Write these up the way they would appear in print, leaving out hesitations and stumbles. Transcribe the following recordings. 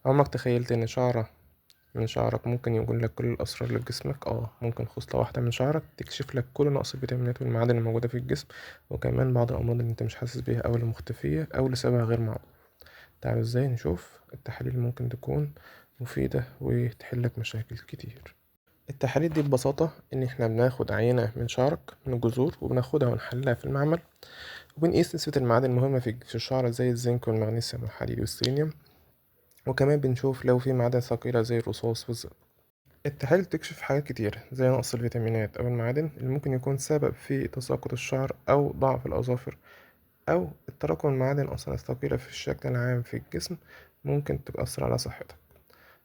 عمرك تخيلت ان شعرة من شعرك ممكن يقول لك كل الاسرار اللي في جسمك؟ ممكن خصلة واحدة من شعرك تكشف لك كل نقص الفيتامينات والمعادن الموجودة في الجسم، وكمان بعض الامراض اللي انت مش حاسس بيها او اللي مختفية او لسببها غير معروف. تعالوا ازاي نشوف التحاليل اللي ممكن تكون مفيدة وتحلك مشاكل كتير. التحاليل دي ببساطة ان احنا بناخد عينة من شعرك من الجذور وبناخدها ونحللها في المعمل، وبنقيس نسبة المعادن المهمة في الشعر زي الزنك والمغنيسيوم والحديد والسيلينيوم، وكمان بنشوف لو في معادن ثقيلة زي الرصاص والزئبق. التحاليل تكشف حاجات كتير زي نقص الفيتامينات أو المعادن اللي ممكن يكون سبب في تساقط الشعر أو ضعف الأظافر، أو التراكم المعادن أصلا الثقيلة في الشكل العام في الجسم ممكن تأثر على صحتك.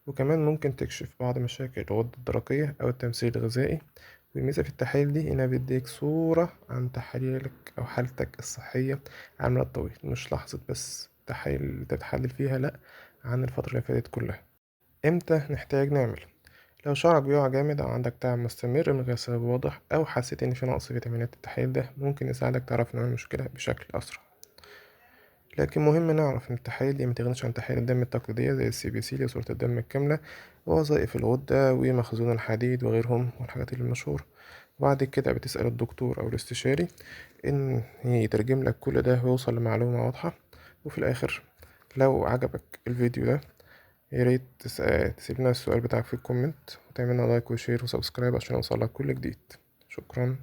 وكمان ممكن تكشف بعض مشاكل الغدة الدرقية أو التمثيل الغذائي. والميزة في التحاليل دي إنها بتديك صورة عن تحاليلك أو حالتك الصحية على المدى الطويل، مش لحظة بس تحاليل اللي تتحلل فيها، لأ، عن الفترة اللي فاتت كلها. امتى نحتاج نعمل؟ لو شعرك بيقع جامد أو عندك تعب مستمر من غير سبب واضح، أو حسيت إن في نقص فيتامينات، التحاليل ده ممكن يساعدك تعرف نوع المشكلة بشكل أسرع. لكن مهم نعرف إن التحاليل دي متغنيش عن تحاليل الدم التقليدية زي CBC لصورة الدم الكاملة ووظائف الغدة ومخزون الحديد وغيرهم والحاجات اللي المشهورة. وبعد كده بتسأل الدكتور أو الاستشاري إن يترجم لك كل ده ويوصل لمعلومة واضحة. وفي الآخر، لو عجبك الفيديو ده ياريت تسيبلنا السؤال بتاعك في الكومنت، وتعملنا لايك وشير وسبسكرايب عشان يوصلك كل جديد. شكرا.